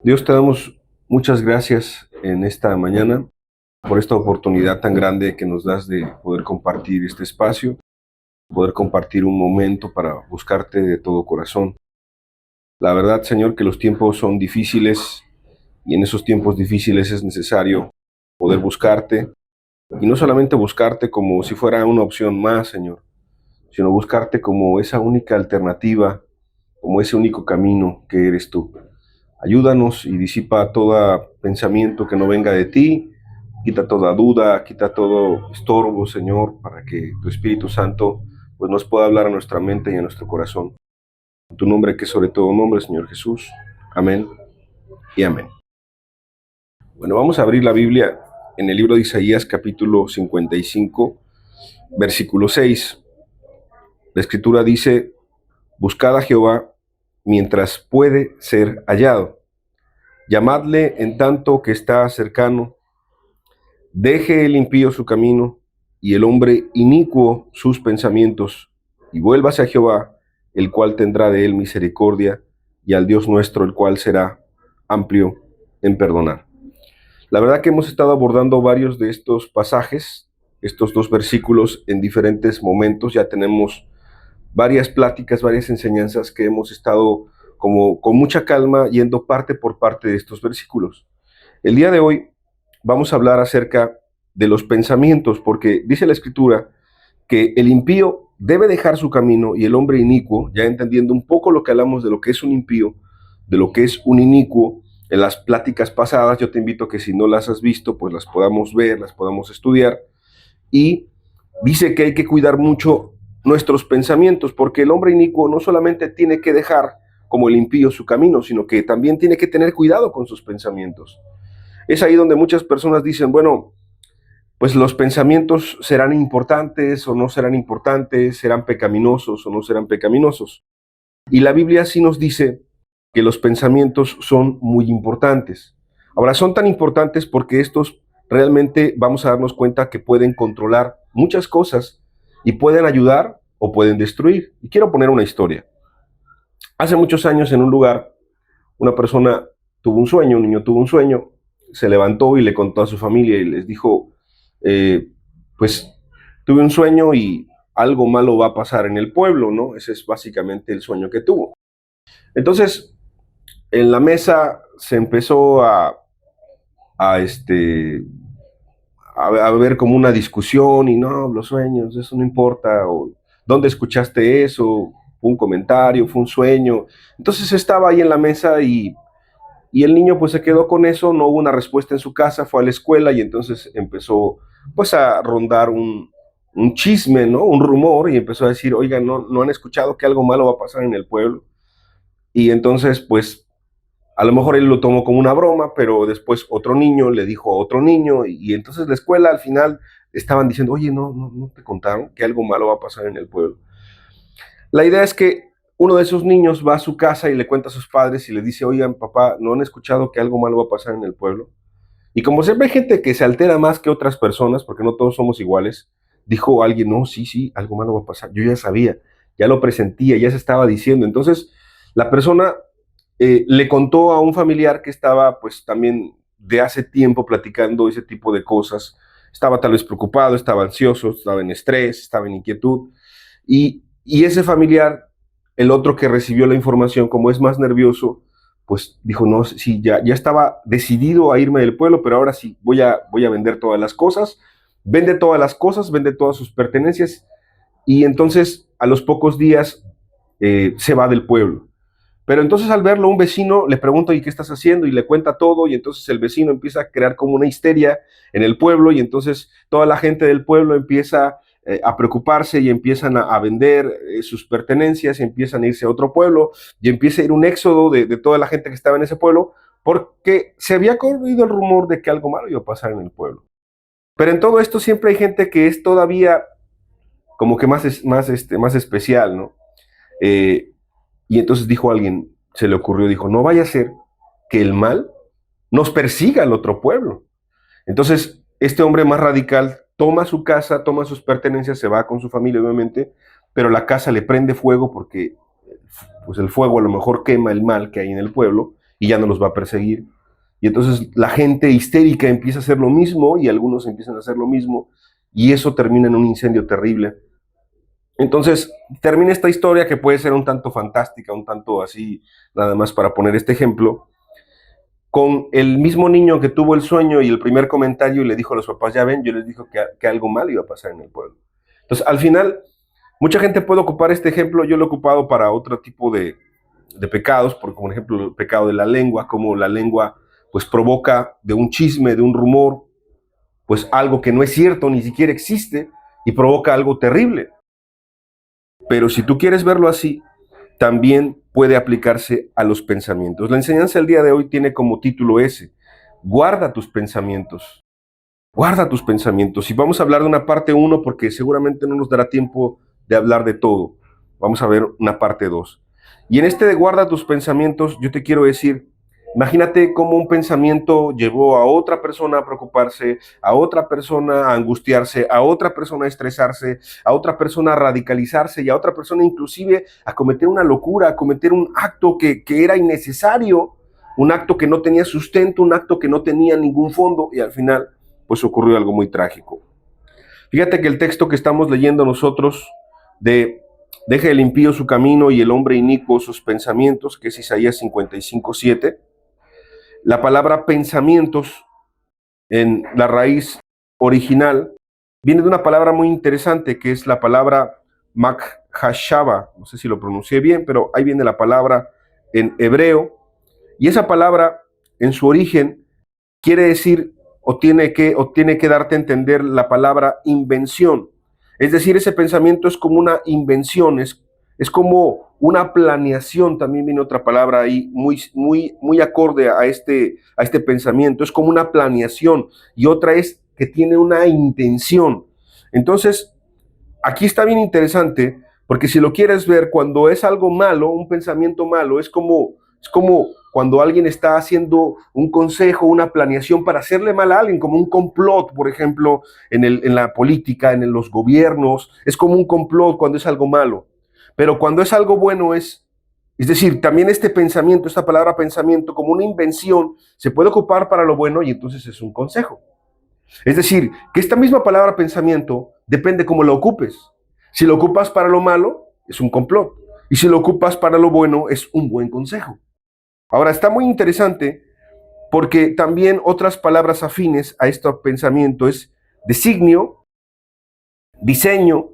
Dios, te damos muchas gracias en esta mañana por esta oportunidad tan grande que nos das de poder compartir este espacio, poder compartir un momento para buscarte de todo corazón. La verdad, Señor, que los tiempos son difíciles y en esos tiempos difíciles es necesario poder buscarte y no solamente buscarte como si fuera una opción más, Señor, sino buscarte como esa única alternativa, como ese único camino que eres tú. Ayúdanos y disipa todo pensamiento que no venga de ti, quita toda duda, quita todo estorbo, Señor, para que tu Espíritu Santo pues, nos pueda hablar a nuestra mente y a nuestro corazón. En tu nombre, que es sobre todo nombre, Señor Jesús. Amén y amén. Bueno, vamos a abrir la Biblia en el libro de Isaías, capítulo 55, versículo 6. La Escritura dice: Buscad a Jehová mientras puede ser hallado. Llamadle en tanto que está cercano. Deje el impío su camino y el hombre inicuo sus pensamientos, y vuélvase a Jehová, el cual tendrá de él misericordia, y al Dios nuestro, el cual será amplio en perdonar. La verdad que hemos estado abordando varios de estos pasajes, estos dos versículos en diferentes momentos. Ya tenemos varias pláticas, varias enseñanzas que hemos estado como con mucha calma yendo parte por parte de estos versículos. El día de hoy vamos a hablar acerca de los pensamientos, porque dice la Escritura que el impío debe dejar su camino y el hombre inicuo, ya entendiendo un poco lo que hablamos de lo que es un impío, de lo que es un inicuo, en las pláticas pasadas. Yo te invito a que si no las has visto, pues las podamos ver, las podamos estudiar. Y dice que hay que cuidar mucho nuestros pensamientos, porque el hombre inicuo no solamente tiene que dejar como el impío su camino, sino que también tiene que tener cuidado con sus pensamientos. Es ahí donde muchas personas dicen, bueno, pues los pensamientos serán importantes o no serán importantes, serán pecaminosos o no serán pecaminosos. Y la Biblia sí nos dice que los pensamientos son muy importantes. Ahora, son tan importantes porque estos realmente vamos a darnos cuenta que pueden controlar muchas cosas y pueden ayudar o pueden destruir. Y quiero poner una historia. Hace muchos años en un lugar, una persona tuvo un sueño, un niño tuvo un sueño, se levantó y le contó a su familia y les dijo, eh, pues tuve un sueño y algo malo va a pasar en el pueblo, ¿no? Ese es básicamente el sueño que tuvo. Entonces, en la mesa se empezó a, este, a ver como una discusión y no, los sueños, eso no importa, o dónde escuchaste eso, fue un comentario, fue un sueño. Entonces estaba ahí en la mesa y el niño pues se quedó con eso, no hubo una respuesta en su casa, fue a la escuela y entonces empezó pues a rondar un chisme, ¿no? Un rumor, y empezó a decir, oigan, no han escuchado que algo malo va a pasar en el pueblo. Y entonces pues a lo mejor él lo tomó como una broma, pero después otro niño le dijo a otro niño y entonces la escuela al final estaban diciendo, oye, no te contaron que algo malo va a pasar en el pueblo. La idea es que uno de esos niños va a su casa y le cuenta a sus padres y le dice, oigan, papá, ¿no han escuchado que algo malo va a pasar en el pueblo? Y como siempre hay gente que se altera más que otras personas, porque no todos somos iguales, dijo alguien, no, sí, algo malo va a pasar. Yo ya sabía, ya lo presentía, ya se estaba diciendo. Entonces, la persona le contó a un familiar que estaba pues también de hace tiempo platicando ese tipo de cosas. Estaba tal vez preocupado, estaba ansioso, estaba en estrés, estaba en inquietud. Y ese familiar, el otro que recibió la información, como es más nervioso, pues dijo, no, sí, ya estaba decidido a irme del pueblo, pero ahora sí, voy a vender todas las cosas. Vende todas las cosas, vende todas sus pertenencias, y entonces a los pocos días se va del pueblo. Pero entonces al verlo un vecino le pregunta, ¿y qué estás haciendo? Y le cuenta todo, y entonces el vecino empieza a crear como una histeria en el pueblo, y entonces toda la gente del pueblo empieza a preocuparse y empiezan a vender sus pertenencias y empiezan a irse a otro pueblo, y empieza a ir un éxodo de toda la gente que estaba en ese pueblo, porque se había corrido el rumor de que algo malo iba a pasar en el pueblo. Pero en todo esto siempre hay gente que es todavía como que más especial, ¿no? Eh, y entonces dijo alguien, se le ocurrió, dijo, no vaya a ser que el mal nos persiga al otro pueblo. Entonces, este hombre más radical toma su casa, toma sus pertenencias, se va con su familia, obviamente, pero la casa le prende fuego porque pues el fuego a lo mejor quema el mal que hay en el pueblo, y ya no los va a perseguir. Y entonces la gente histérica empieza a hacer lo mismo y algunos empiezan a hacer lo mismo y eso termina en un incendio terrible. Entonces termina esta historia que puede ser un tanto fantástica, un tanto así, nada más para poner este ejemplo, con el mismo niño que tuvo el sueño y el primer comentario y le dijo a los papás, ya ven, yo les dije que algo mal iba a pasar en el pueblo. Entonces al final, mucha gente puede ocupar este ejemplo, yo lo he ocupado para otro tipo de pecados, por ejemplo el pecado de la lengua, como la lengua pues provoca de un chisme, de un rumor, pues algo que no es cierto, ni siquiera existe, y provoca algo terrible. Pero si tú quieres verlo así, también puede aplicarse a los pensamientos. La enseñanza del día de hoy tiene como título ese: guarda tus pensamientos. Guarda tus pensamientos. Y vamos a hablar de una parte 1 porque seguramente no nos dará tiempo de hablar de todo. Vamos a ver una parte 2. Y en este de guarda tus pensamientos, yo te quiero decir, imagínate cómo un pensamiento llevó a otra persona a preocuparse, a otra persona a angustiarse, a otra persona a estresarse, a otra persona a radicalizarse y a otra persona inclusive a cometer una locura, a cometer un acto que era innecesario, un acto que no tenía sustento, un acto que no tenía ningún fondo y al final pues ocurrió algo muy trágico. Fíjate que el texto que estamos leyendo nosotros de deja el impío su camino y el hombre inicuo sus pensamientos, que es Isaías 55:7, la palabra pensamientos en la raíz original viene de una palabra muy interesante que es la palabra makhashava, no sé si lo pronuncié bien, pero ahí viene la palabra en hebreo, y esa palabra en su origen quiere decir o tiene que darte a entender la palabra invención. Es decir, ese pensamiento es como una invención, es como una planeación, también viene otra palabra ahí, muy acorde a este pensamiento, es como una planeación, y otra es que tiene una intención. Entonces, aquí está bien interesante, porque si lo quieres ver, cuando es algo malo, un pensamiento malo, es como cuando alguien está haciendo un consejo, una planeación para hacerle mal a alguien, como un complot, por ejemplo, en la política, en los gobiernos, es como un complot cuando es algo malo. Pero cuando es algo bueno es decir, también este pensamiento, esta palabra pensamiento, como una invención, se puede ocupar para lo bueno y entonces es un consejo. Es decir, que esta misma palabra pensamiento depende cómo lo ocupes. Si lo ocupas para lo malo, es un complot. Y si lo ocupas para lo bueno, es un buen consejo. Ahora, está muy interesante porque también otras palabras afines a este pensamiento es designio, diseño,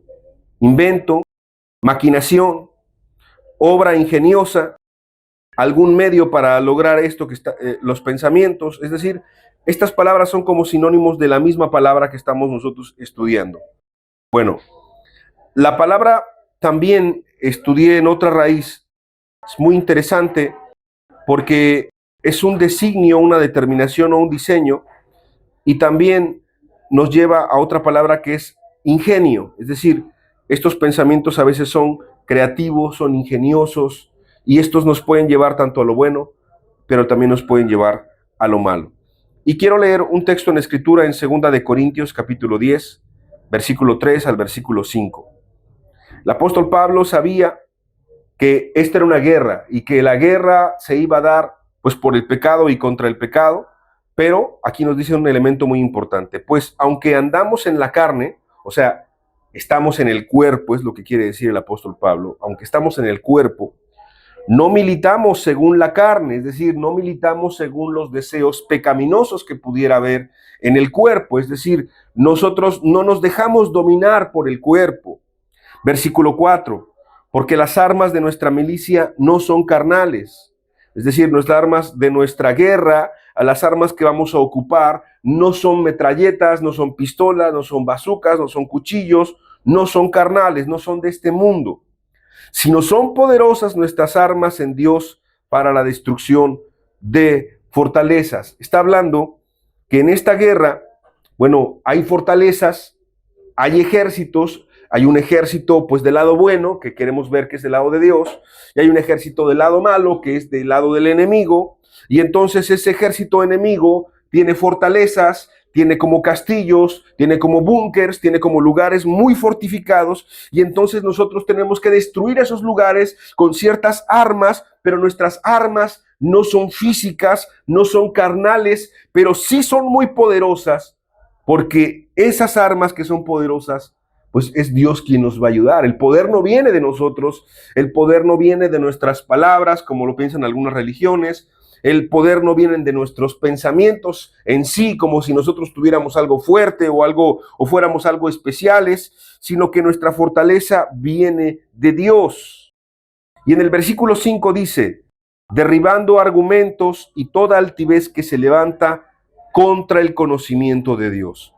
invento, maquinación, obra ingeniosa, algún medio para lograr esto que está, los pensamientos. Es decir, estas palabras son como sinónimos de la misma palabra que estamos nosotros estudiando. Bueno, la palabra también estudié en otra raíz. Es muy interesante porque es un designio, una determinación o un diseño, y también nos lleva a otra palabra que es ingenio. Es decir, estos pensamientos a veces son creativos, son ingeniosos, y estos nos pueden llevar tanto a lo bueno, pero también nos pueden llevar a lo malo. Y quiero leer un texto en escritura en 2 de Corintios capítulo 10, versículo 3 al versículo 5. El apóstol Pablo sabía que esta era una guerra y que la guerra se iba a dar pues por el pecado y contra el pecado, pero aquí nos dice un elemento muy importante, pues aunque andamos en la carne, o sea, estamos en el cuerpo, es lo que quiere decir el apóstol Pablo, aunque estamos en el cuerpo, no militamos según la carne, es decir, no militamos según los deseos pecaminosos que pudiera haber en el cuerpo, es decir, nosotros no nos dejamos dominar por el cuerpo. Versículo 4, porque las armas de nuestra milicia no son carnales, es decir, nuestras armas de nuestra guerra, a las armas que vamos a ocupar, no son metralletas, no son pistolas, no son bazucas, no son cuchillos, no son carnales, no son de este mundo, sino son poderosas nuestras armas en Dios para la destrucción de fortalezas. Está hablando que en esta guerra, bueno, hay fortalezas, hay ejércitos, hay un ejército pues del lado bueno, que queremos ver que es del lado de Dios, y hay un ejército del lado malo, que es del lado del enemigo, y entonces ese ejército enemigo tiene fortalezas, tiene como castillos, tiene como búnkers, tiene como lugares muy fortificados, y entonces nosotros tenemos que destruir esos lugares con ciertas armas, pero nuestras armas no son físicas, no son carnales, pero sí son muy poderosas, porque esas armas que son poderosas, pues es Dios quien nos va a ayudar. El poder no viene de nosotros, el poder no viene de nuestras palabras, como lo piensan algunas religiones, el poder no viene de nuestros pensamientos en sí, como si nosotros tuviéramos algo fuerte o fuéramos algo especiales, sino que nuestra fortaleza viene de Dios. Y en el versículo 5 dice, derribando argumentos y toda altivez que se levanta contra el conocimiento de Dios.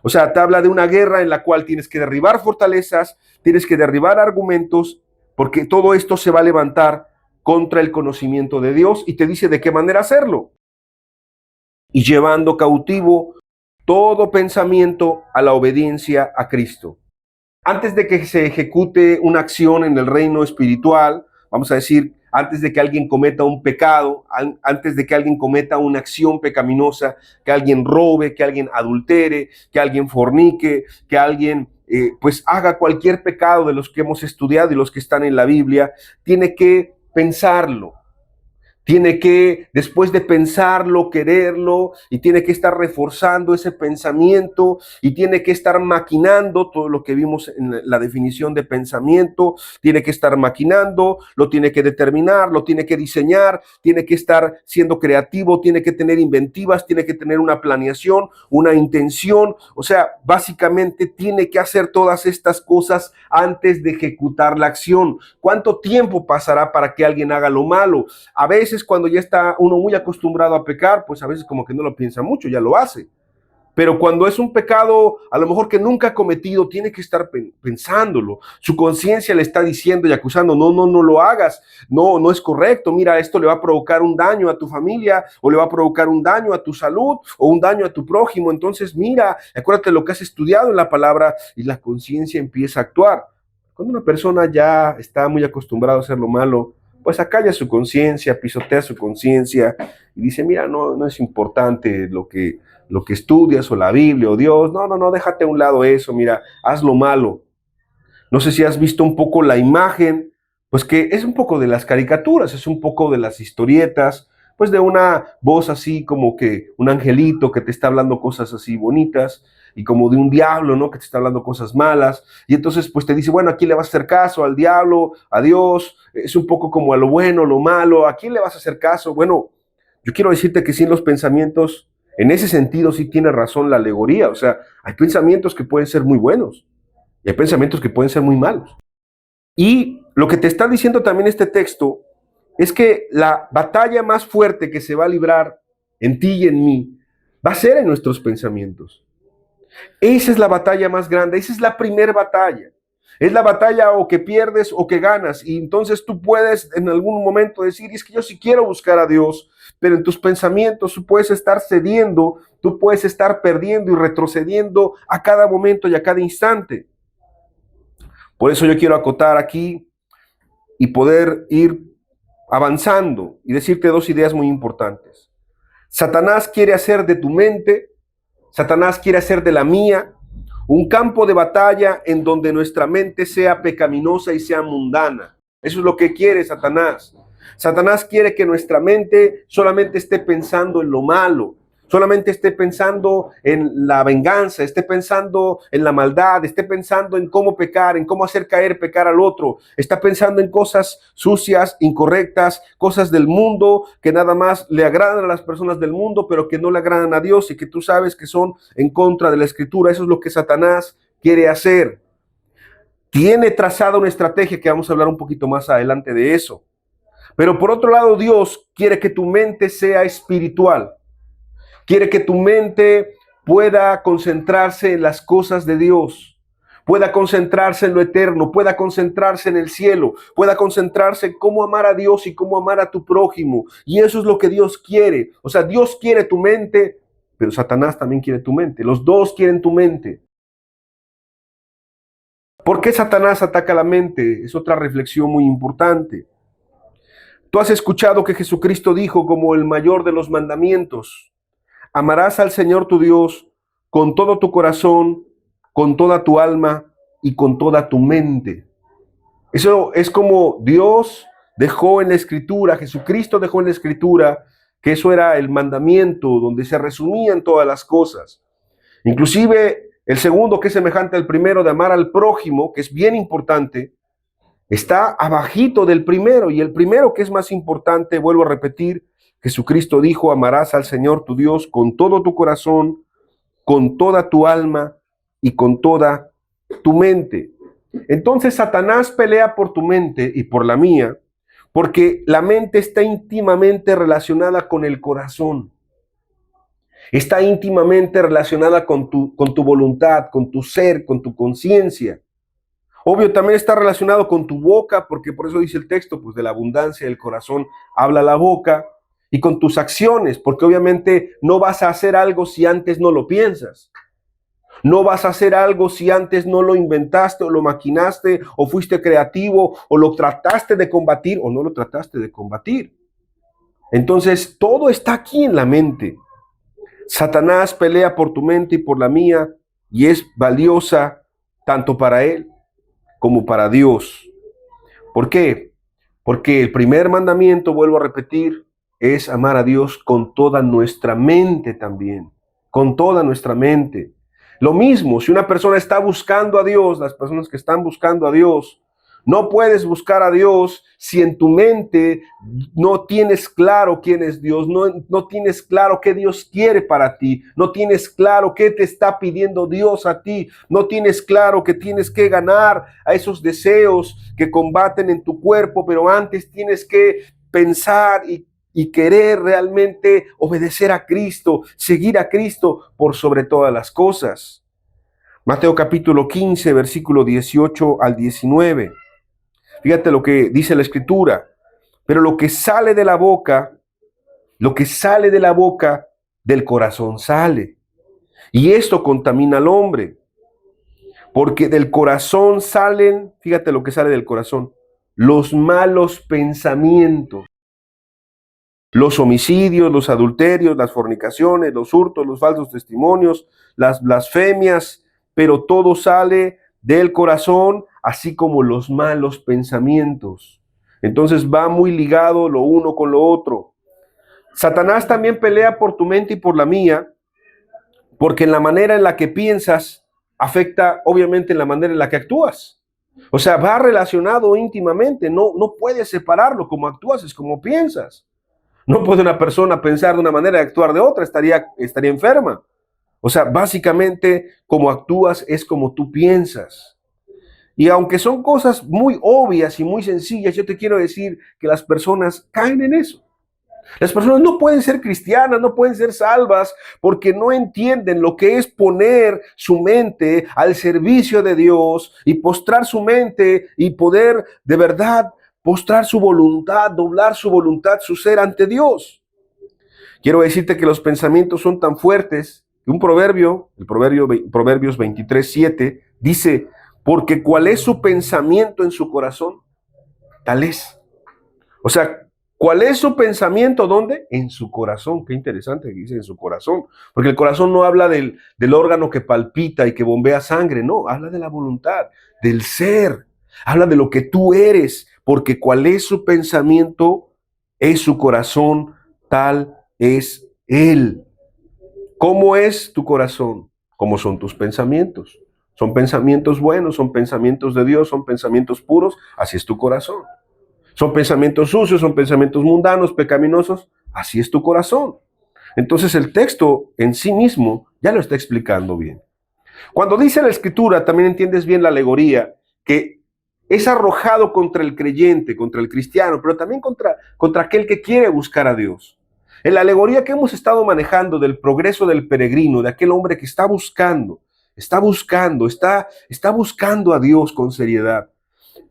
O sea, te habla de una guerra en la cual tienes que derribar fortalezas, tienes que derribar argumentos, porque todo esto se va a levantar contra el conocimiento de Dios, y te dice de qué manera hacerlo. Y llevando cautivo todo pensamiento a la obediencia a Cristo. Antes de que se ejecute una acción en el reino espiritual, vamos a decir, antes de que alguien cometa un pecado, antes de que alguien cometa una acción pecaminosa, que alguien robe, que alguien adultere, que alguien fornique, que alguien pues haga cualquier pecado de los que hemos estudiado y los que están en la Biblia, tiene que pensarlo. Tiene que, después de pensarlo, quererlo, y tiene que estar reforzando ese pensamiento, y tiene que estar maquinando todo lo que vimos en la definición de pensamiento. Tiene que estar maquinando, lo tiene que determinar, lo tiene que diseñar, tiene que estar siendo creativo, tiene que tener inventivas, tiene que tener una planeación, una intención. O sea, básicamente tiene que hacer todas estas cosas antes de ejecutar la acción. ¿Cuánto tiempo pasará para que alguien haga lo malo? A veces cuando ya está uno muy acostumbrado a pecar, pues a veces como que no lo piensa mucho, ya lo hace. Pero cuando es un pecado, a lo mejor que nunca ha cometido, tiene que estar pensándolo. Su conciencia le está diciendo y acusando, no lo hagas, no es correcto. Mira, esto le va a provocar un daño a tu familia, o le va a provocar un daño a tu salud, o un daño a tu prójimo. Entonces, mira, acuérdate lo que has estudiado en la palabra, y la conciencia empieza a actuar. Cuando una persona ya está muy acostumbrada a hacer lo malo, pues acalla su conciencia, pisotea su conciencia y dice, mira, no es importante lo que estudias o la Biblia o Dios, no, déjate a un lado eso, mira, haz lo malo. No sé si has visto un poco la imagen, pues que es un poco de las caricaturas, es un poco de las historietas, pues de una voz así como que un angelito que te está hablando cosas así bonitas, y como de un diablo, ¿no? Que te está hablando cosas malas, y entonces pues te dice, bueno, ¿a quién le vas a hacer caso? ¿Al diablo? ¿A Dios? Es un poco como a lo bueno, lo malo, ¿a quién le vas a hacer caso? Bueno, yo quiero decirte que sí, en los pensamientos, en ese sentido sí tiene razón la alegoría. O sea, hay pensamientos que pueden ser muy buenos, y hay pensamientos que pueden ser muy malos. Y lo que te está diciendo también este texto es que la batalla más fuerte que se va a librar en ti y en mí va a ser en nuestros pensamientos. Esa es la batalla más grande, esa es la primera batalla. Es la batalla o que pierdes o que ganas. Y entonces tú puedes en algún momento decir, es que yo sí quiero buscar a Dios, pero en tus pensamientos tú puedes estar cediendo, tú puedes estar perdiendo y retrocediendo a cada momento y a cada instante. Por eso yo quiero acotar aquí y poder ir avanzando y decirte dos ideas muy importantes. Satanás quiere hacer de tu mente, Satanás quiere hacer de la mía, un campo de batalla en donde nuestra mente sea pecaminosa y sea mundana. Eso es lo que quiere Satanás. Satanás quiere que nuestra mente solamente esté pensando en lo malo, solamente esté pensando en la venganza, esté pensando en la maldad, esté pensando en cómo pecar, en cómo hacer caer pecar al otro, está pensando en cosas sucias, incorrectas, cosas del mundo que nada más le agradan a las personas del mundo, pero que no le agradan a Dios y que tú sabes que son en contra de la Escritura. Eso es lo que Satanás quiere hacer. Tiene trazada una estrategia que vamos a hablar un poquito más adelante de eso. Pero por otro lado, Dios quiere que tu mente sea espiritual. Quiere que tu mente pueda concentrarse en las cosas de Dios, pueda concentrarse en lo eterno, pueda concentrarse en el cielo, pueda concentrarse en cómo amar a Dios y cómo amar a tu prójimo. Y eso es lo que Dios quiere. O sea, Dios quiere tu mente, pero Satanás también quiere tu mente. Los dos quieren tu mente. ¿Por qué Satanás ataca la mente? Es otra reflexión muy importante. Tú has escuchado que Jesucristo dijo como el mayor de los mandamientos: amarás al Señor tu Dios con todo tu corazón, con toda tu alma y con toda tu mente. Eso es como Dios dejó en la Escritura, Jesucristo dejó en la Escritura, que eso era el mandamiento donde se resumían todas las cosas. Inclusive el segundo, que es semejante al primero, de amar al prójimo, que es bien importante, está abajito del primero. Y el primero, que es más importante, vuelvo a repetir, Jesucristo dijo: amarás al Señor tu Dios con todo tu corazón, con toda tu alma y con toda tu mente. Entonces Satanás pelea por tu mente y por la mía, porque la mente está íntimamente relacionada con el corazón. Está íntimamente relacionada con tu voluntad, con tu ser, con tu conciencia. Obvio, también está relacionado con tu boca, porque por eso dice el texto, pues de la abundancia del corazón habla la boca, y con tus acciones, porque obviamente no vas a hacer algo si antes no lo piensas. No vas a hacer algo si antes no lo inventaste o lo maquinaste o fuiste creativo o lo trataste de combatir o no lo trataste de combatir. Entonces, todo está aquí en la mente. Satanás pelea por tu mente y por la mía y es valiosa tanto para él como para Dios. ¿Por qué? Porque el primer mandamiento, vuelvo a repetir, es amar a Dios con toda nuestra mente también, con toda nuestra mente. Lo mismo, si una persona está buscando a Dios, las personas que están buscando a Dios, no puedes buscar a Dios si en tu mente no tienes claro quién es Dios, no tienes claro qué Dios quiere para ti, no tienes claro qué te está pidiendo Dios a ti, no tienes claro que tienes que ganar a esos deseos que combaten en tu cuerpo, pero antes tienes que pensar y querer realmente obedecer a Cristo, seguir a Cristo por sobre todas las cosas. Mateo capítulo 15, versículo 18 al 19. Fíjate lo que dice la Escritura. Pero lo que sale de la boca, del corazón sale. Y esto contamina al hombre. Porque del corazón salen, fíjate lo que sale del corazón, los malos pensamientos. Los homicidios, los adulterios, las fornicaciones, los hurtos, los falsos testimonios, las blasfemias, pero todo sale del corazón, así como los malos pensamientos. Entonces va muy ligado lo uno con lo otro. Satanás también pelea por tu mente y por la mía, porque en la manera en la que piensas afecta obviamente en la manera en la que actúas. O sea, va relacionado íntimamente, no puedes separarlo. Como actúas es como piensas. No puede una persona pensar de una manera y actuar de otra, estaría enferma. O sea, básicamente, como actúas es como tú piensas. Y aunque son cosas muy obvias y muy sencillas, yo te quiero decir que las personas caen en eso. Las personas no pueden ser cristianas, no pueden ser salvas, porque no entienden lo que es poner su mente al servicio de Dios y postrar su mente y poder de verdad postrar su voluntad, doblar su voluntad, su ser ante Dios. Quiero decirte que los pensamientos son tan fuertes que un proverbio, Proverbios 23:7, dice: porque cuál es su pensamiento en su corazón, tal es. O sea, ¿cuál es su pensamiento? ¿Dónde? En su corazón. Qué interesante que dice en su corazón. Porque el corazón no habla del órgano que palpita y que bombea sangre, no, habla de la voluntad, del ser, habla de lo que tú eres. Porque cuál es su pensamiento, es su corazón, tal es él. ¿Cómo es tu corazón? ¿Cómo son tus pensamientos? ¿Son pensamientos buenos? ¿Son pensamientos de Dios? ¿Son pensamientos puros? Así es tu corazón. ¿Son pensamientos sucios? ¿Son pensamientos mundanos, pecaminosos? Así es tu corazón. Entonces el texto en sí mismo ya lo está explicando bien. Cuando dice la Escritura, también entiendes bien la alegoría, que es arrojado contra el creyente, contra el cristiano, pero también contra aquel que quiere buscar a Dios. En la alegoría que hemos estado manejando del progreso del peregrino, de aquel hombre que está buscando a Dios con seriedad.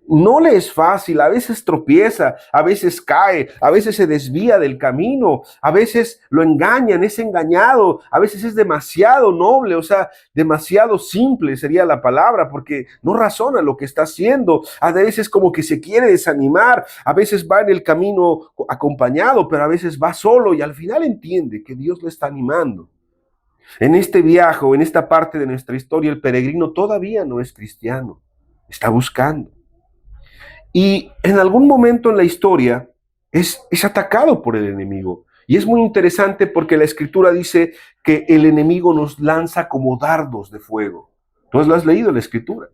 No le es fácil, a veces tropieza, a veces cae, a veces se desvía del camino, a veces lo engañan, es engañado, a veces es demasiado noble, o sea, demasiado simple sería la palabra, porque no razona lo que está haciendo, a veces como que se quiere desanimar, a veces va en el camino acompañado, pero a veces va solo y al final entiende que Dios lo está animando. En este viaje o en esta parte de nuestra historia, el peregrino todavía no es cristiano, está buscando. Y en algún momento en la historia es atacado por el enemigo. Y es muy interesante porque la escritura dice que el enemigo nos lanza como dardos de fuego. ¿Tú lo has leído en la escritura?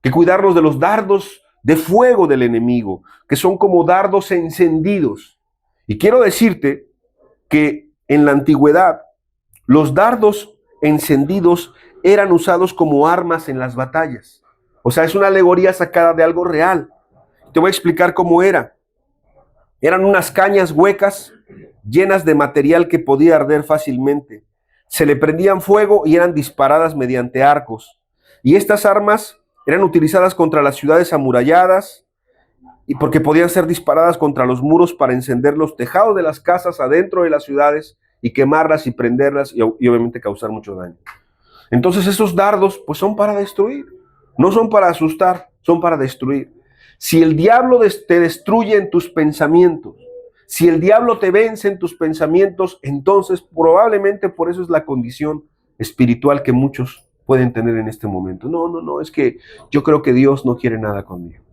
Que cuidarnos de los dardos de fuego del enemigo, que son como dardos encendidos. Y quiero decirte que en la antigüedad los dardos encendidos eran usados como armas en las batallas. O sea, es una alegoría sacada de algo real. Te voy a explicar cómo era. Eran unas cañas huecas llenas de material que podía arder fácilmente. Se le prendían fuego y eran disparadas mediante arcos. Y estas armas eran utilizadas contra las ciudades amuralladas y porque podían ser disparadas contra los muros para encender los tejados de las casas adentro de las ciudades y quemarlas y prenderlas y obviamente causar mucho daño. Entonces esos dardos pues son para destruir, no son para asustar, son para destruir. Si el diablo te destruye en tus pensamientos, si el diablo te vence en tus pensamientos, entonces probablemente por eso es la condición espiritual que muchos pueden tener en este momento. No, es que yo creo que Dios no quiere nada conmigo.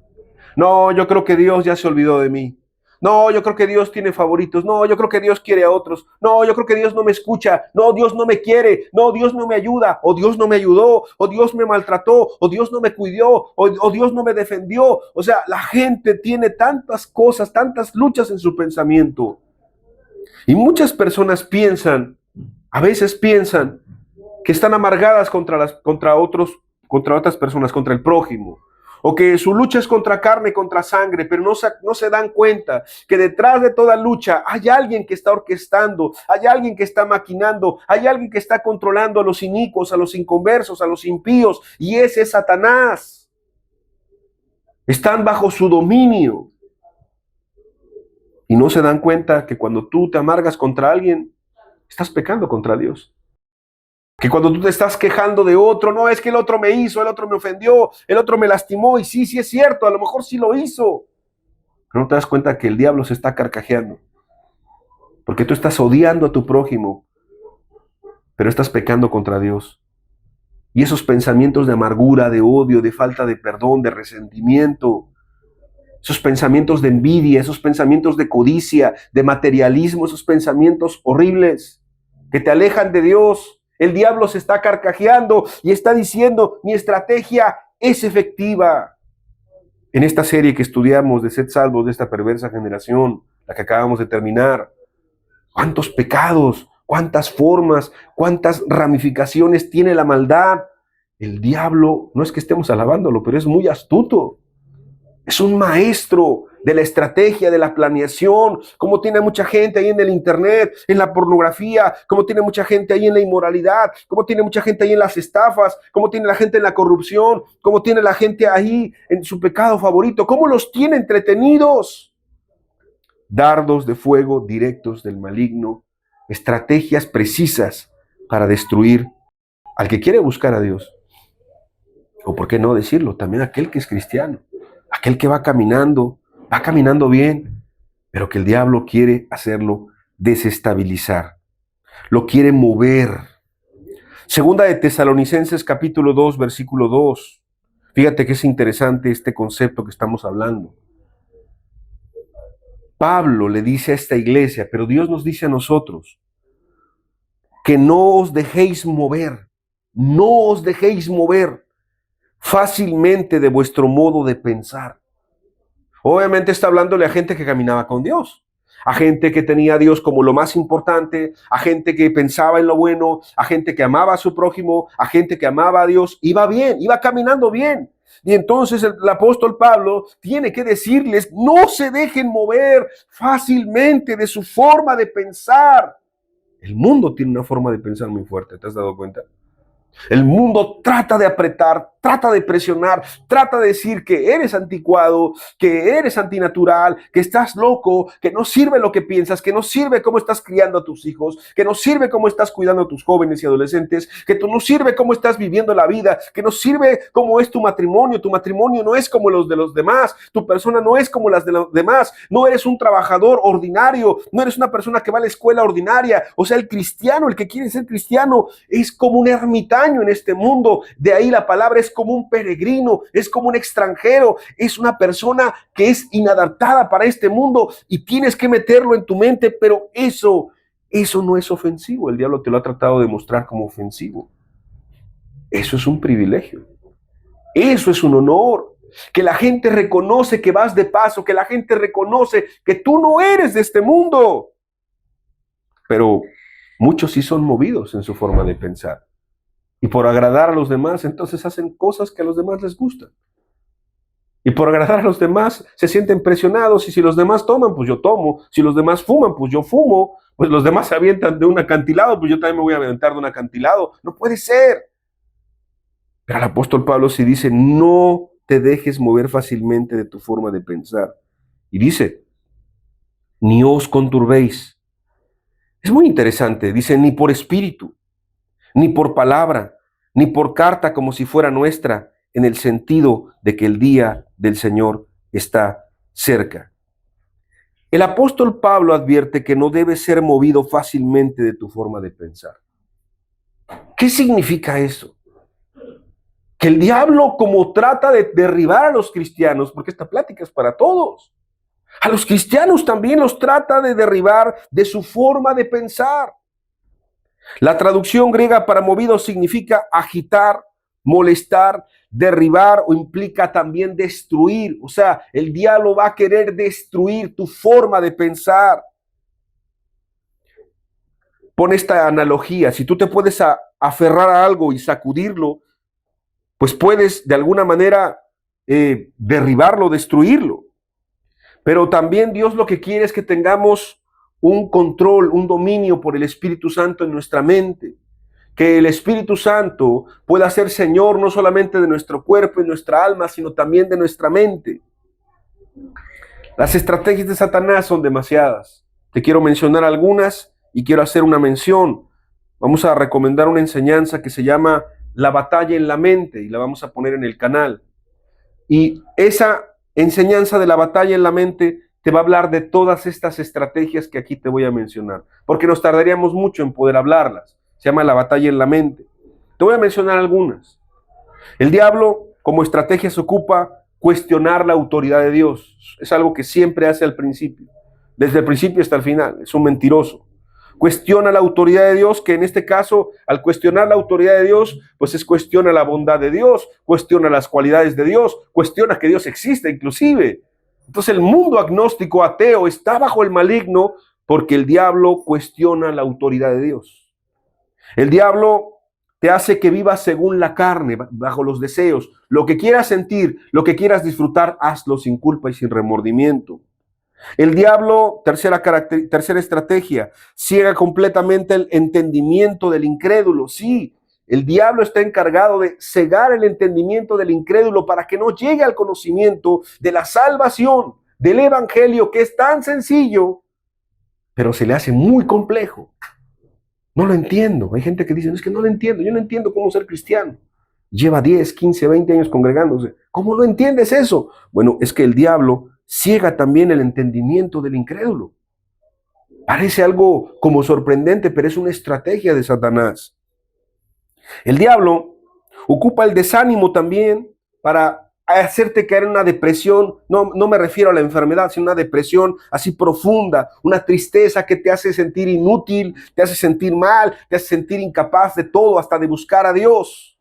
No, yo creo que Dios ya se olvidó de mí. No, yo creo que Dios tiene favoritos. No, yo creo que Dios quiere a otros. No, yo creo que Dios no me escucha. No, Dios no me quiere. No, Dios no me ayuda. O Dios no me ayudó. O Dios me maltrató. O Dios no me cuidó. O Dios no me defendió. O sea, la gente tiene tantas cosas, tantas luchas en su pensamiento. Y muchas personas piensan, a veces piensan, que están amargadas contra otras personas, contra el prójimo. O que su lucha es contra carne, contra sangre, pero no se dan cuenta que detrás de toda lucha hay alguien que está orquestando, hay alguien que está maquinando, hay alguien que está controlando a los inicuos, a los inconversos, a los impíos, y ese es Satanás. Están bajo su dominio. Y no se dan cuenta que cuando tú te amargas contra alguien, estás pecando contra Dios. Que cuando tú te estás quejando de otro, no, es que el otro me hizo, el otro me ofendió, el otro me lastimó, y sí es cierto, a lo mejor sí lo hizo. Pero no te das cuenta que el diablo se está carcajeando. Porque tú estás odiando a tu prójimo, pero estás pecando contra Dios. Y esos pensamientos de amargura, de odio, de falta de perdón, de resentimiento, esos pensamientos de envidia, esos pensamientos de codicia, de materialismo, esos pensamientos horribles que te alejan de Dios. El diablo se está carcajeando y está diciendo, mi estrategia es efectiva. En esta serie que estudiamos de Sed salvos de esta perversa generación, la que acabamos de terminar, ¿cuántos pecados, cuántas formas, cuántas ramificaciones tiene la maldad? El diablo, no es que estemos alabándolo, pero es muy astuto. Es un maestro de la estrategia, de la planeación, como tiene mucha gente ahí en el internet, en la pornografía, como tiene mucha gente ahí en la inmoralidad, como tiene mucha gente ahí en las estafas, como tiene la gente en la corrupción, como tiene la gente ahí en su pecado favorito, cómo los tiene entretenidos. Dardos de fuego directos del maligno, estrategias precisas para destruir al que quiere buscar a Dios. O por qué no decirlo, también aquel que es cristiano. Aquel que va caminando bien, pero que el diablo quiere hacerlo desestabilizar, lo quiere mover. Segunda de Tesalonicenses capítulo 2, versículo 2. Fíjate que es interesante este concepto que estamos hablando. Pablo le dice a esta iglesia, pero Dios nos dice a nosotros, que no os dejéis mover fácilmente de vuestro modo de pensar. Obviamente está hablándole a gente que caminaba con Dios, a gente que tenía a Dios como lo más importante, a gente que pensaba en lo bueno, a gente que amaba a su prójimo, a gente que amaba a Dios. Iba bien, iba caminando bien. Y entonces el apóstol Pablo tiene que decirles, no se dejen mover fácilmente de su forma de pensar. El mundo tiene una forma de pensar muy fuerte, ¿te has dado cuenta? El mundo trata de apretar trata de presionar, trata de decir que eres anticuado, que eres antinatural, que estás loco, que no sirve lo que piensas, que no sirve cómo estás criando a tus hijos, que no sirve cómo estás cuidando a tus jóvenes y adolescentes, que no sirve cómo estás viviendo la vida, que no sirve cómo es tu matrimonio no es como los de los demás, tu persona no es como las de los demás, no eres un trabajador ordinario, no eres una persona que va a la escuela ordinaria. O sea, el cristiano, el que quiere ser cristiano, es como un ermitaño en este mundo. De ahí la palabra es como un peregrino, es como un extranjero, es una persona que es inadaptada para este mundo y tienes que meterlo en tu mente, pero eso no es ofensivo. El diablo te lo ha tratado de mostrar como ofensivo. Eso es un privilegio. Eso es un honor. Que la gente reconoce que vas de paso, que la gente reconoce que tú no eres de este mundo. Pero muchos sí son movidos en su forma de pensar. Y por agradar a los demás, entonces hacen cosas que a los demás les gustan. Y por agradar a los demás se sienten presionados. Y si los demás toman, pues yo tomo. Si los demás fuman, pues yo fumo. Pues los demás se avientan de un acantilado, pues yo también me voy a aventar de un acantilado. No puede ser. Pero el apóstol Pablo sí dice, no te dejes mover fácilmente de tu forma de pensar. Y dice, ni os conturbéis. Es muy interesante, dice, ni por espíritu, ni por palabra, ni por carta como si fuera nuestra, en el sentido de que el día del Señor está cerca. El apóstol Pablo advierte que no debes ser movido fácilmente de tu forma de pensar. ¿Qué significa eso? Que el diablo, como trata de derribar a los cristianos, porque esta plática es para todos, a los cristianos también los trata de derribar de su forma de pensar. La traducción griega para movido significa agitar, molestar, derribar o implica también destruir. O sea, el diablo va a querer destruir tu forma de pensar. Pon esta analogía, si tú te puedes aferrar a algo y sacudirlo, pues puedes de alguna manera derribarlo, destruirlo. Pero también Dios lo que quiere es que tengamos un control, un dominio por el Espíritu Santo en nuestra mente. Que el Espíritu Santo pueda ser Señor no solamente de nuestro cuerpo y nuestra alma, sino también de nuestra mente. Las estrategias de Satanás son demasiadas. Te quiero mencionar algunas y quiero hacer una mención. Vamos a recomendar una enseñanza que se llama La batalla en la mente y la vamos a poner en el canal. Y esa enseñanza de la batalla en la mente te va a hablar de todas estas estrategias que aquí te voy a mencionar, porque nos tardaríamos mucho en poder hablarlas. Se llama La batalla en la mente. Te voy a mencionar algunas. El diablo, como estrategia, se ocupa cuestionar la autoridad de Dios. Es algo que siempre hace al principio, desde el principio hasta el final. Es un mentiroso. Cuestiona la autoridad de Dios, que en este caso, al cuestionar la autoridad de Dios, pues cuestiona la bondad de Dios, cuestiona las cualidades de Dios, cuestiona que Dios existe inclusive. Entonces el mundo agnóstico, ateo, está bajo el maligno porque el diablo cuestiona la autoridad de Dios. El diablo te hace que vivas según la carne, bajo los deseos. Lo que quieras sentir, lo que quieras disfrutar, hazlo sin culpa y sin remordimiento. El diablo, tercera estrategia, ciega completamente el entendimiento del incrédulo. Sí, el diablo está encargado de cegar el entendimiento del incrédulo para que no llegue al conocimiento de la salvación, del evangelio, que es tan sencillo, pero se le hace muy complejo. No lo entiendo. Hay gente que dice, no, es que no lo entiendo. Yo no entiendo cómo ser cristiano. Lleva 10, 15, 20 años congregándose. ¿Cómo no entiendes eso? Bueno, es que el diablo ciega también el entendimiento del incrédulo. Parece algo como sorprendente, pero es una estrategia de Satanás. El diablo ocupa el desánimo también para hacerte caer en una depresión. No me refiero a la enfermedad, sino una depresión así profunda, una tristeza que te hace sentir inútil, te hace sentir mal, te hace sentir incapaz de todo, hasta de buscar a Dios.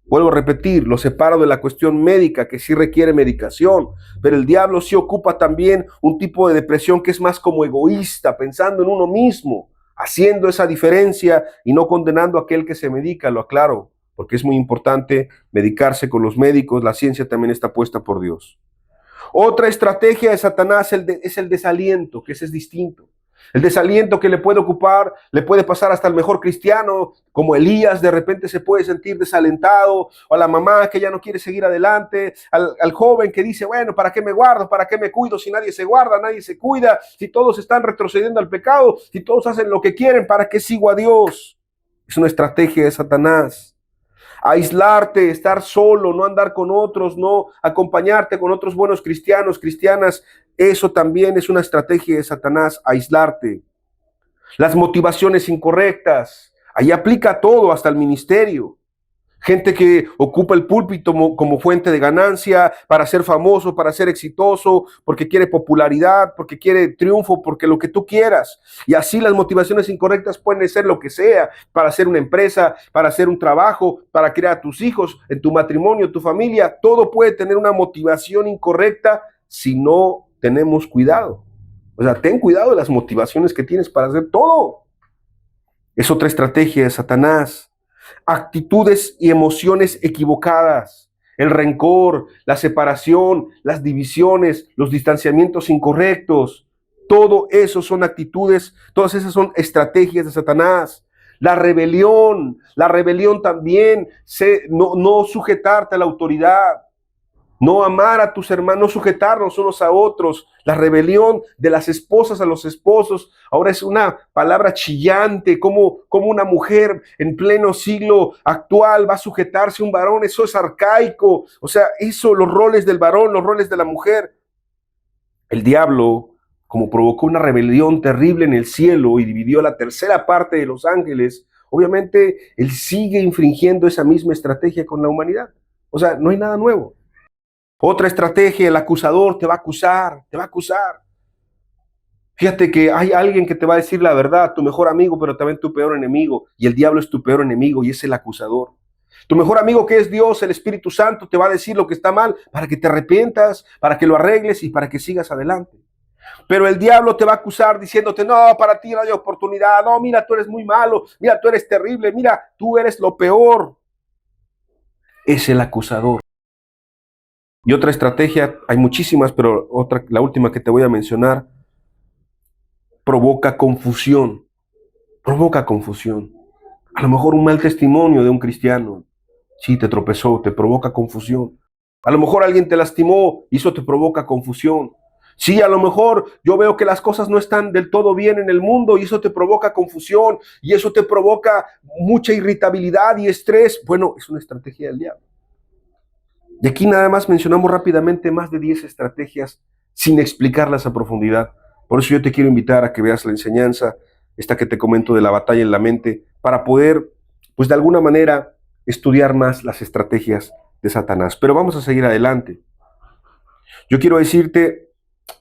Vuelvo a repetir, lo separo de la cuestión médica, que sí requiere medicación, pero el diablo sí ocupa también un tipo de depresión que es más como egoísta, pensando en uno mismo, haciendo esa diferencia y no condenando a aquel que se medica, lo aclaro, porque es muy importante medicarse con los médicos, la ciencia también está puesta por Dios. Otra estrategia de Satanás es el desaliento, que ese es distinto. El desaliento que le puede ocupar, le puede pasar hasta el mejor cristiano, como Elías, de repente se puede sentir desalentado, o a la mamá que ya no quiere seguir adelante, al joven que dice, bueno, ¿para qué me guardo? ¿Para qué me cuido si nadie se guarda, nadie se cuida? Si todos están retrocediendo al pecado, si todos hacen lo que quieren, ¿para qué sigo a Dios? Es una estrategia de Satanás. Aislarte, estar solo, no andar con otros, no acompañarte con otros buenos cristianos, cristianas, eso también es una estrategia de Satanás, aislarte. Las motivaciones incorrectas, ahí aplica todo, hasta el ministerio. Gente que ocupa el púlpito como fuente de ganancia para ser famoso, para ser exitoso, porque quiere popularidad, porque quiere triunfo, porque lo que tú quieras. Y así las motivaciones incorrectas pueden ser lo que sea, para hacer una empresa, para hacer un trabajo, para criar a tus hijos, en tu matrimonio, tu familia. Todo puede tener una motivación incorrecta si no tenemos cuidado. O sea, ten cuidado de las motivaciones que tienes para hacer todo. Es otra estrategia de Satanás. Actitudes y emociones equivocadas, el rencor, la separación, las divisiones, los distanciamientos incorrectos, todo eso son actitudes, todas esas son estrategias de Satanás. La rebelión también, no sujetarte a la autoridad, no amar a tus hermanos, no sujetarnos unos a otros. La rebelión de las esposas a los esposos ahora es una palabra chillante, como una mujer en pleno siglo actual va a sujetarse a un varón. Eso es arcaico. O sea, eso, los roles del varón, los roles de la mujer. El diablo, como provocó una rebelión terrible en el cielo y dividió la tercera parte de los ángeles, obviamente él sigue infringiendo esa misma estrategia con la humanidad. O sea, no hay nada nuevo. Otra estrategia, el acusador te va a acusar, te va a acusar. Fíjate que hay alguien que te va a decir la verdad, tu mejor amigo, pero también tu peor enemigo. Y el diablo es tu peor enemigo y es el acusador. Tu mejor amigo, que es Dios, el Espíritu Santo, te va a decir lo que está mal para que te arrepientas, para que lo arregles y para que sigas adelante. Pero el diablo te va a acusar diciéndote, no, para ti no hay oportunidad, no, mira, tú eres muy malo, mira, tú eres terrible, mira, tú eres lo peor. Es el acusador. Y otra estrategia, hay muchísimas, pero la última que te voy a mencionar, provoca confusión. Provoca confusión. A lo mejor un mal testimonio de un cristiano, sí, te tropezó, te provoca confusión. A lo mejor alguien te lastimó y eso te provoca confusión. Sí, a lo mejor yo veo que las cosas no están del todo bien en el mundo y eso te provoca confusión y eso te provoca mucha irritabilidad y estrés. Bueno, es una estrategia del diablo. Y aquí nada más mencionamos rápidamente más de 10 estrategias sin explicarlas a profundidad. Por eso yo te quiero invitar a que veas la enseñanza, esta que te comento de la batalla en la mente, para poder, pues de alguna manera, estudiar más las estrategias de Satanás. Pero vamos a seguir adelante. Yo quiero decirte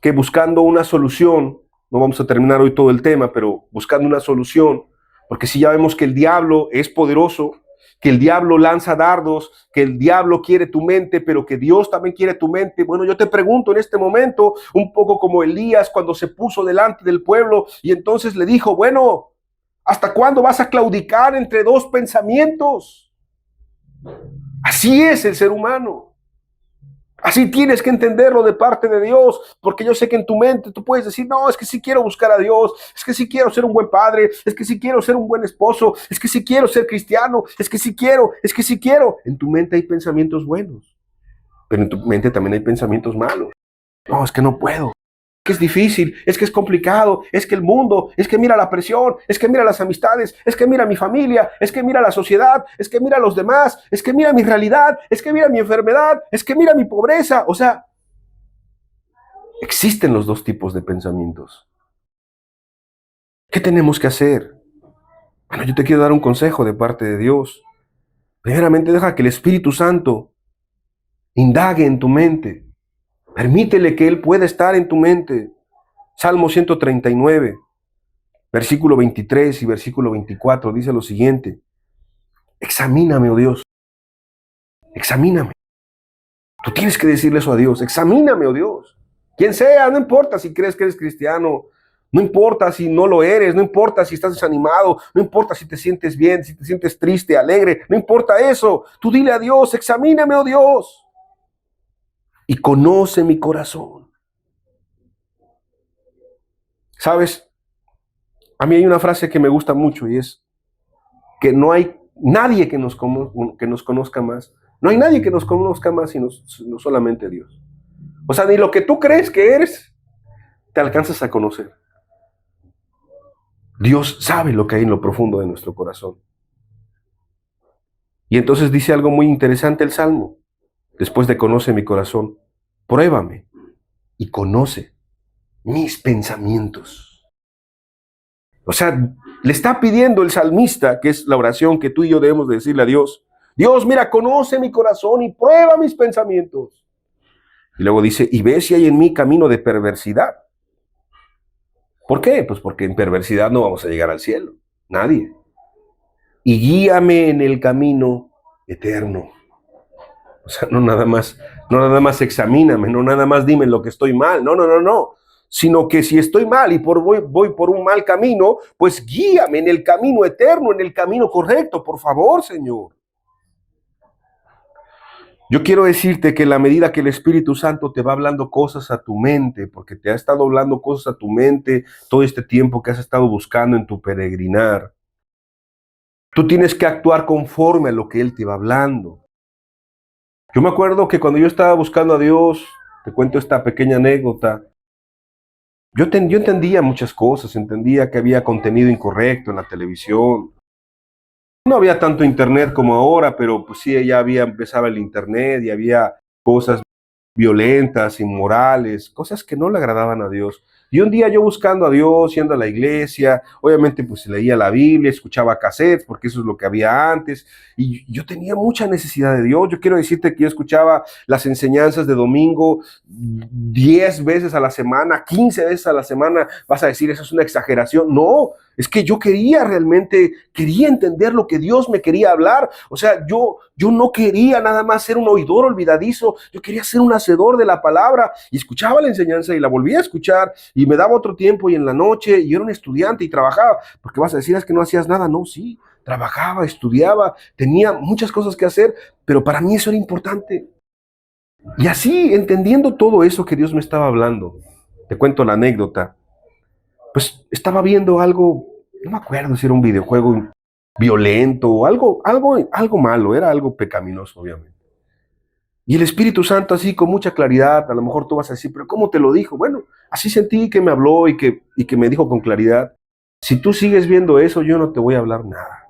que buscando una solución, no vamos a terminar hoy todo el tema, pero buscando una solución, porque si ya vemos que el diablo es poderoso, que el diablo lanza dardos, que el diablo quiere tu mente, pero que Dios también quiere tu mente. Bueno, yo te pregunto en este momento, un poco como Elías cuando se puso delante del pueblo y entonces le dijo, bueno, ¿hasta cuándo vas a claudicar entre dos pensamientos? Así es el ser humano. Así tienes que entenderlo de parte de Dios, porque yo sé que en tu mente tú puedes decir, no, es que sí quiero buscar a Dios, es que sí quiero ser un buen padre, es que sí quiero ser un buen esposo, es que sí quiero ser cristiano, es que sí quiero, es que sí quiero. En tu mente hay pensamientos buenos, pero en tu mente también hay pensamientos malos. No, es que no puedo. Que es difícil, es que es complicado, es que el mundo, es que mira la presión, es que mira las amistades, es que mira mi familia, es que mira la sociedad, es que mira los demás, es que mira mi realidad, es que mira mi enfermedad, es que mira mi pobreza. O sea, existen los dos tipos de pensamientos. ¿Qué tenemos que hacer? Bueno, yo te quiero dar un consejo de parte de Dios. Primeramente, deja que el Espíritu Santo indague en tu mente. Permítele que Él pueda estar en tu mente. Salmo 139, versículo 23 y versículo 24 dice lo siguiente. Examíname, oh Dios. Examíname. Tú tienes que decirle eso a Dios. Examíname, oh Dios. Quien sea, no importa si crees que eres cristiano. No importa si no lo eres. No importa si estás desanimado. No importa si te sientes bien, si te sientes triste, alegre. No importa eso. Tú dile a Dios, examíname, oh Dios. Y conoce mi corazón. ¿Sabes? A mí hay una frase que me gusta mucho y es que no hay nadie que que nos conozca más. No hay nadie que nos conozca más sino solamente Dios. O sea, ni lo que tú crees que eres, te alcanzas a conocer. Dios sabe lo que hay en lo profundo de nuestro corazón. Y entonces dice algo muy interesante el Salmo. Después de conoce mi corazón, pruébame y conoce mis pensamientos. O sea, le está pidiendo el salmista, que es la oración que tú y yo debemos de decirle a Dios. Dios, mira, conoce mi corazón y prueba mis pensamientos. Y luego dice, y ve si hay en mí camino de perversidad. ¿Por qué? Pues porque en perversidad no vamos a llegar al cielo. Nadie. Y guíame en el camino eterno. O sea, no nada más examíname, no nada más dime lo que estoy mal. No. Sino que si estoy mal y voy por un mal camino, pues guíame en el camino eterno, en el camino correcto, por favor, Señor. Yo quiero decirte que en la medida que el Espíritu Santo te va hablando cosas a tu mente, porque te ha estado hablando cosas a tu mente todo este tiempo que has estado buscando en tu peregrinar, tú tienes que actuar conforme a lo que Él te va hablando. Yo me acuerdo que cuando yo estaba buscando a Dios, te cuento esta pequeña anécdota, yo entendía muchas cosas, entendía que había contenido incorrecto en la televisión. No había tanto internet como ahora, pero pues sí, ya empezaba el internet y había cosas violentas, inmorales, cosas que no le agradaban a Dios. Y un día yo buscando a Dios, yendo a la iglesia, obviamente pues leía la Biblia, escuchaba cassettes, porque eso es lo que había antes, y yo tenía mucha necesidad de Dios. Yo quiero decirte que yo escuchaba las enseñanzas de domingo 10 veces a la semana, 15 veces a la semana. Vas a decir, eso es una exageración. No, es que yo quería entender lo que Dios me quería hablar. O sea, yo no quería nada más ser un oidor olvidadizo, yo quería ser un hacedor de la palabra. Y escuchaba la enseñanza y la volvía a escuchar y me daba otro tiempo y en la noche, y era un estudiante y trabajaba. Porque vas a decir, es que no hacías nada. No, sí, trabajaba, estudiaba, tenía muchas cosas que hacer, pero para mí eso era importante. Y así, entendiendo todo eso que Dios me estaba hablando, te cuento la anécdota. Pues estaba viendo algo, no me acuerdo si era un videojuego violento o algo malo, era algo pecaminoso, obviamente. Y el Espíritu Santo así con mucha claridad, a lo mejor tú vas a decir, pero ¿cómo te lo dijo? Bueno, así sentí que me habló y que me dijo con claridad, si tú sigues viendo eso, yo no te voy a hablar nada.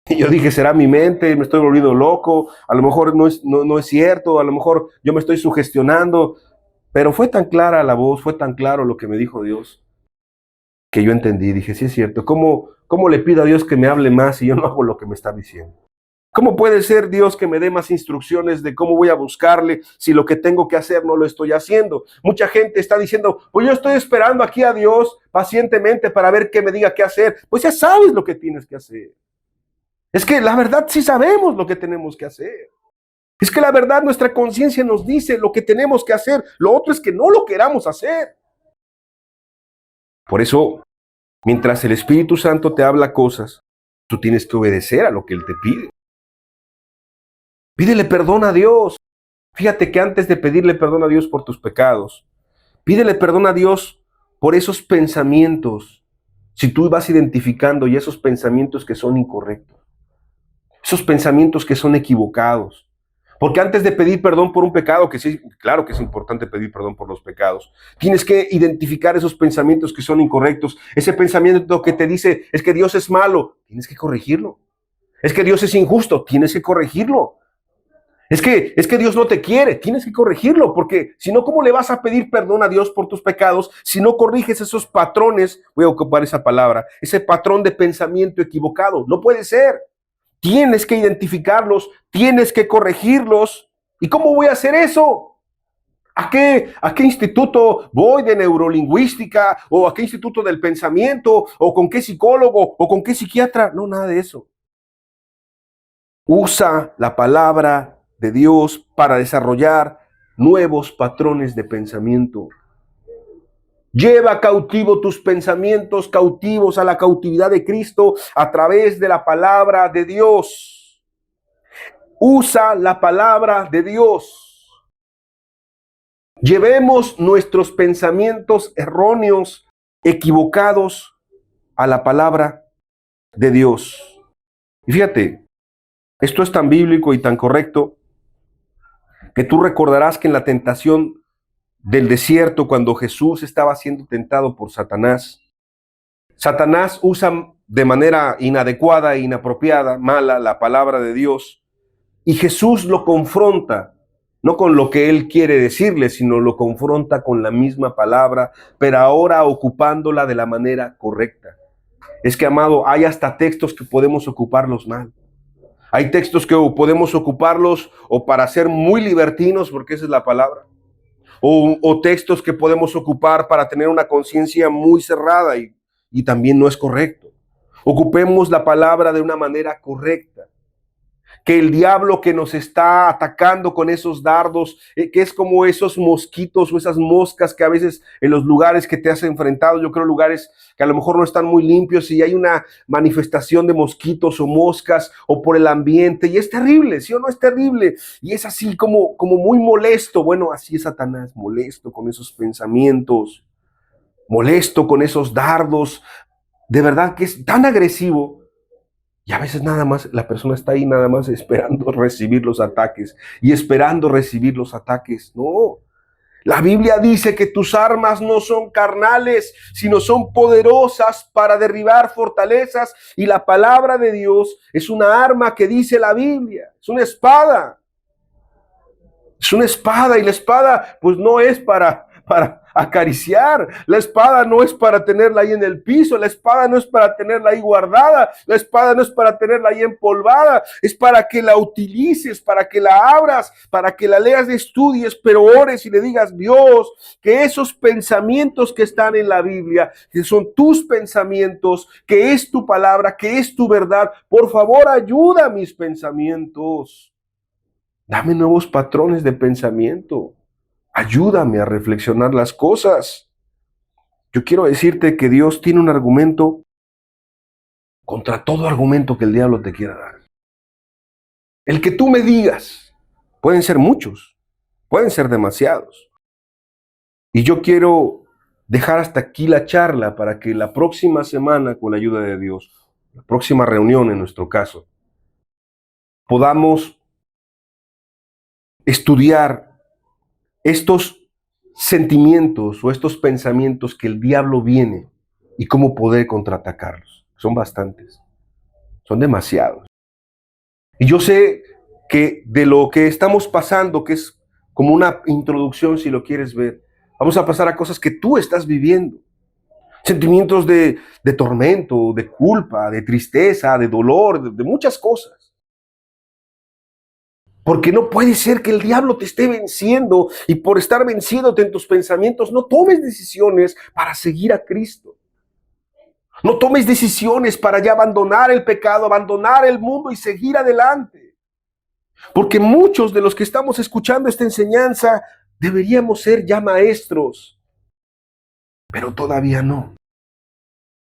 Y yo dije, será mi mente, me estoy volviendo loco, a lo mejor no es cierto, a lo mejor yo me estoy sugestionando, pero fue tan clara la voz, fue tan claro lo que me dijo Dios, que yo entendí, dije, sí es cierto, ¿cómo le pido a Dios que me hable más si yo no hago lo que me está diciendo? ¿Cómo puede ser Dios que me dé más instrucciones de cómo voy a buscarle si lo que tengo que hacer no lo estoy haciendo? Mucha gente está diciendo, pues yo estoy esperando aquí a Dios pacientemente para ver qué me diga qué hacer. Pues ya sabes lo que tienes que hacer. Es que la verdad sí sabemos lo que tenemos que hacer. Es que la verdad nuestra conciencia nos dice lo que tenemos que hacer. Lo otro es que no lo queramos hacer. Por eso, mientras el Espíritu Santo te habla cosas, tú tienes que obedecer a lo que Él te pide. Pídele perdón a Dios. Fíjate que antes de pedirle perdón a Dios por tus pecados, pídele perdón a Dios por esos pensamientos. Si tú vas identificando y esos pensamientos que son incorrectos, esos pensamientos que son equivocados. Porque antes de pedir perdón por un pecado, que sí, claro que es importante pedir perdón por los pecados, tienes que identificar esos pensamientos que son incorrectos. Ese pensamiento que te dice, es que Dios es malo, tienes que corregirlo. Es que Dios es injusto, tienes que corregirlo. Es que Dios no te quiere, tienes que corregirlo, porque si no, ¿cómo le vas a pedir perdón a Dios por tus pecados si no corriges esos patrones? Voy a ocupar esa palabra, ese patrón de pensamiento equivocado. No puede ser. Tienes que identificarlos, tienes que corregirlos. ¿Y cómo voy a hacer eso? ¿A qué instituto voy de neurolingüística? ¿O a qué instituto del pensamiento? ¿O con qué psicólogo? ¿O con qué psiquiatra? No, nada de eso. Usa la palabra de Dios para desarrollar nuevos patrones de pensamiento. Lleva cautivo tus pensamientos cautivos a la cautividad de Cristo a través de la palabra de Dios. Usa la palabra de Dios. Llevemos nuestros pensamientos erróneos, equivocados, a la palabra de Dios. Y fíjate, esto es tan bíblico y tan correcto que tú recordarás que en la tentación del desierto, cuando Jesús estaba siendo tentado por Satanás, Satanás usa de manera inadecuada e inapropiada, mala, la palabra de Dios, y Jesús lo confronta, no con lo que él quiere decirle, sino lo confronta con la misma palabra, pero ahora ocupándola de la manera correcta. Es que, amado, hay hasta textos que podemos ocuparlos mal. Hay textos que podemos ocuparlos o para ser muy libertinos, porque esa es la palabra, o textos que podemos ocupar para tener una conciencia muy cerrada y también no es correcto. Ocupemos la palabra de una manera correcta. Que el diablo que nos está atacando con esos dardos, que es como esos mosquitos o esas moscas que a veces en los lugares que te has enfrentado, yo creo lugares que a lo mejor no están muy limpios y hay una manifestación de mosquitos o moscas o por el ambiente y es terrible, ¿sí o no es terrible? Y es así como muy molesto. Bueno, así es Satanás, molesto con esos pensamientos, molesto con esos dardos. De verdad que es tan agresivo. Y a veces nada más la persona está ahí nada más esperando recibir los ataques y esperando recibir los ataques. No, la Biblia dice que tus armas no son carnales, sino son poderosas para derribar fortalezas. Y la palabra de Dios es una arma que dice la Biblia, es una espada. Es una espada y la espada pues no es para acariciar. La espada no es para tenerla ahí en el piso, la espada no es para tenerla ahí guardada, la espada no es para tenerla ahí empolvada, es para que la utilices, para que la abras, para que la leas, estudies, pero ores y le digas, Dios, que esos pensamientos que están en la Biblia, que son tus pensamientos, que es tu palabra, que es tu verdad, por favor ayuda a mis pensamientos. Dame nuevos patrones de pensamiento. Ayúdame a reflexionar las cosas. Yo quiero decirte que Dios tiene un argumento contra todo argumento que el diablo te quiera dar. El que tú me digas, pueden ser muchos, pueden ser demasiados. Y yo quiero dejar hasta aquí la charla para que la próxima semana, con la ayuda de Dios, la próxima reunión en nuestro caso, podamos estudiar estos sentimientos o estos pensamientos que el diablo viene y cómo poder contraatacarlos. Son bastantes, son demasiados. Y yo sé que de lo que estamos pasando, que es como una introducción si lo quieres ver, vamos a pasar a cosas que tú estás viviendo. Sentimientos de tormento, de culpa, de tristeza, de dolor, de muchas cosas. Porque no puede ser que el diablo te esté venciendo y por estar venciéndote en tus pensamientos no tomes decisiones para seguir a Cristo. No tomes decisiones para ya abandonar el pecado, abandonar el mundo y seguir adelante. Porque muchos de los que estamos escuchando esta enseñanza deberíamos ser ya maestros, pero todavía no.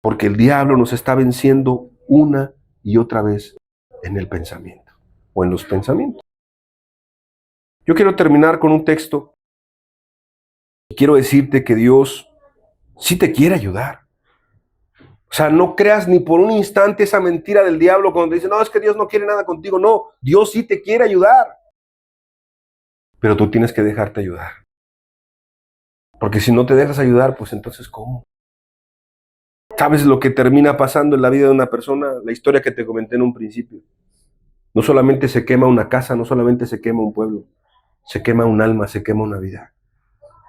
Porque el diablo nos está venciendo una y otra vez en el pensamiento o en los pensamientos. Yo quiero terminar con un texto y quiero decirte que Dios sí te quiere ayudar. O sea, no creas ni por un instante esa mentira del diablo cuando te dice, no, es que Dios no quiere nada contigo. No, Dios sí te quiere ayudar. Pero tú tienes que dejarte ayudar. Porque si no te dejas ayudar, pues entonces, ¿cómo? ¿Sabes lo que termina pasando en la vida de una persona? La historia que te comenté en un principio. No solamente se quema una casa, no solamente se quema un pueblo. Se quema un alma, se quema una vida.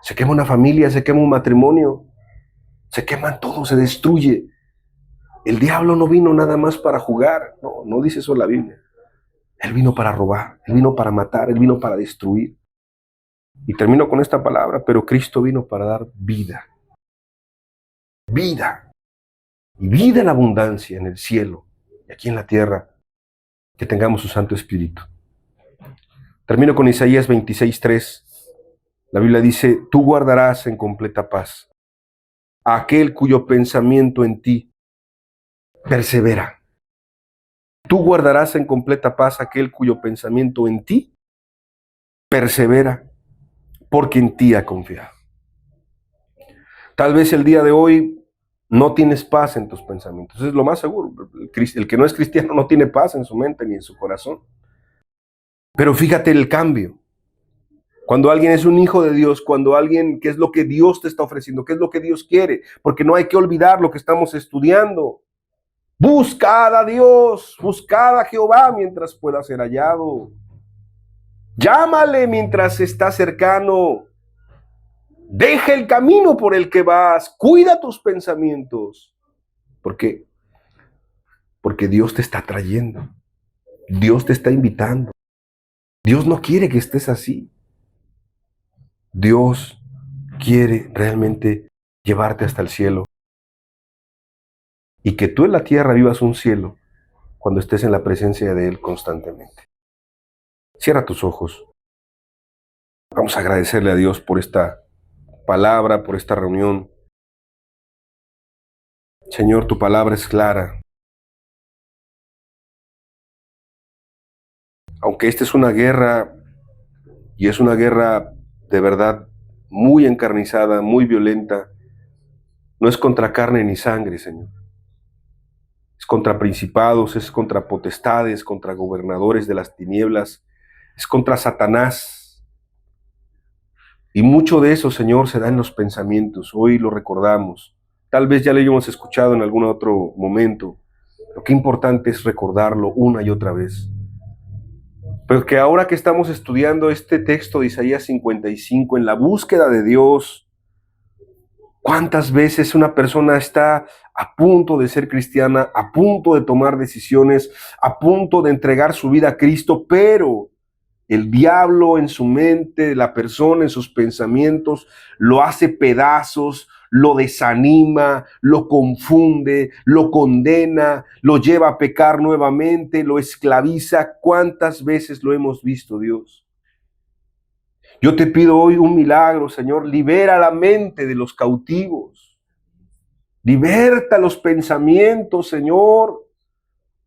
Se quema una familia, se quema un matrimonio. Se queman todo, se destruye. El diablo no vino nada más para jugar. No, no dice eso la Biblia. Él vino para robar, Él vino para matar, Él vino para destruir. Y termino con esta palabra, pero Cristo vino para dar vida. Vida. Y vida en abundancia en el cielo y aquí en la tierra. Que tengamos su Santo Espíritu. Termino con Isaías 26:3. La Biblia dice, tú guardarás en completa paz a aquel cuyo pensamiento en ti persevera. Tú guardarás en completa paz a aquel cuyo pensamiento en ti persevera, porque en ti ha confiado. Tal vez el día de hoy No tienes paz en tus pensamientos. Eso es lo más seguro. El que no es cristiano no tiene paz en su mente ni en su corazón. Pero fíjate el cambio. Cuando alguien es un hijo de Dios, cuando alguien, ¿qué es lo que Dios te está ofreciendo? ¿Qué es lo que Dios quiere? Porque no hay que olvidar lo que estamos estudiando. Buscad a Dios, buscad a Jehová mientras pueda ser hallado. Llámale mientras está cercano. Deja el camino por el que vas. Cuida tus pensamientos. ¿Por qué? Porque Dios te está trayendo. Dios te está invitando. Dios no quiere que estés así. Dios quiere realmente llevarte hasta el cielo y que tú en la tierra vivas un cielo cuando estés en la presencia de Él constantemente. Cierra tus ojos. Vamos a agradecerle a Dios por esta palabra, por esta reunión. Señor, tu palabra es clara. Aunque esta es una guerra, y es una guerra de verdad muy encarnizada, muy violenta, no es contra carne ni sangre, Señor. Es contra principados, es contra potestades, contra gobernadores de las tinieblas, es contra Satanás. Y mucho de eso, Señor, se da en los pensamientos. Hoy lo recordamos. Tal vez ya lo hayamos escuchado en algún otro momento. Lo que importante es recordarlo una y otra vez. Pero que ahora que estamos estudiando este texto de Isaías 55 en la búsqueda de Dios, ¿cuántas veces una persona está a punto de ser cristiana, a punto de tomar decisiones, a punto de entregar su vida a Cristo, pero el diablo en su mente, la persona en sus pensamientos, lo hace pedazos, lo desanima, lo confunde, lo condena, lo lleva a pecar nuevamente, lo esclaviza? ¿Cuántas veces lo hemos visto, Dios? Yo te pido hoy un milagro, Señor. Libera la mente de los cautivos. Liberta los pensamientos, Señor.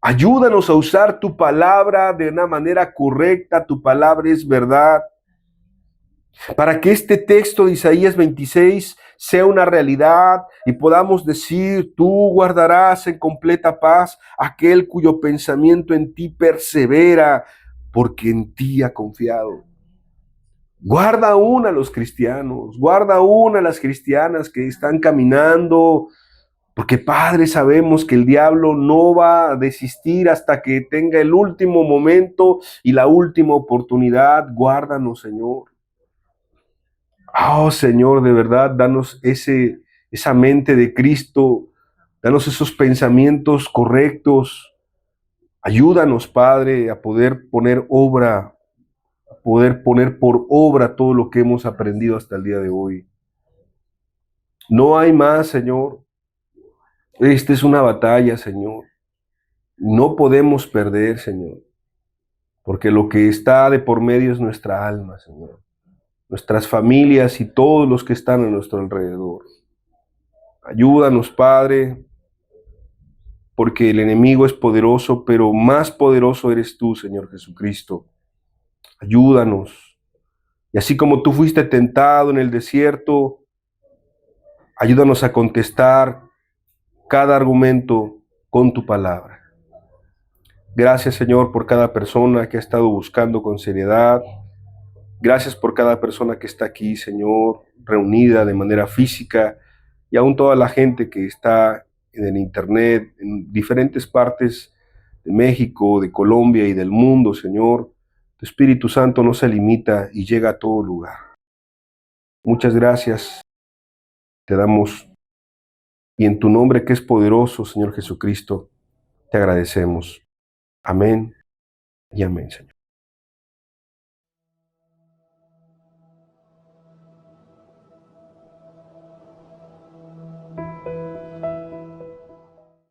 Ayúdanos a usar tu palabra de una manera correcta. Tu palabra es verdad. Para que este texto de Isaías 26 sea una realidad y podamos decir: tú guardarás en completa paz aquel cuyo pensamiento en ti persevera, porque en ti ha confiado. Guarda aún a los cristianos, guarda aún a las cristianas que están caminando, porque Padre, sabemos que el diablo no va a desistir hasta que tenga el último momento y la última oportunidad. Guárdanos, Señor. Oh, Señor, de verdad, danos esa mente de Cristo, danos esos pensamientos correctos. Ayúdanos, Padre, a poder poner por obra todo lo que hemos aprendido hasta el día de hoy. No hay más, Señor. Esta es una batalla, Señor. No podemos perder, Señor, porque lo que está de por medio es nuestra alma, Señor. Nuestras familias y todos los que están a nuestro alrededor. Ayúdanos, Padre, porque el enemigo es poderoso, pero más poderoso eres tú, Señor Jesucristo. Ayúdanos. Y así como tú fuiste tentado en el desierto, ayúdanos a contestar cada argumento con tu palabra. Gracias, Señor, por cada persona que ha estado buscando con seriedad. Gracias por cada persona que está aquí, Señor, reunida de manera física, y aún toda la gente que está en el internet, en diferentes partes de México, de Colombia y del mundo, Señor. Tu Espíritu Santo no se limita y llega a todo lugar. Muchas gracias te damos, y en tu nombre, que es poderoso, Señor Jesucristo, te agradecemos. Amén y amén, Señor.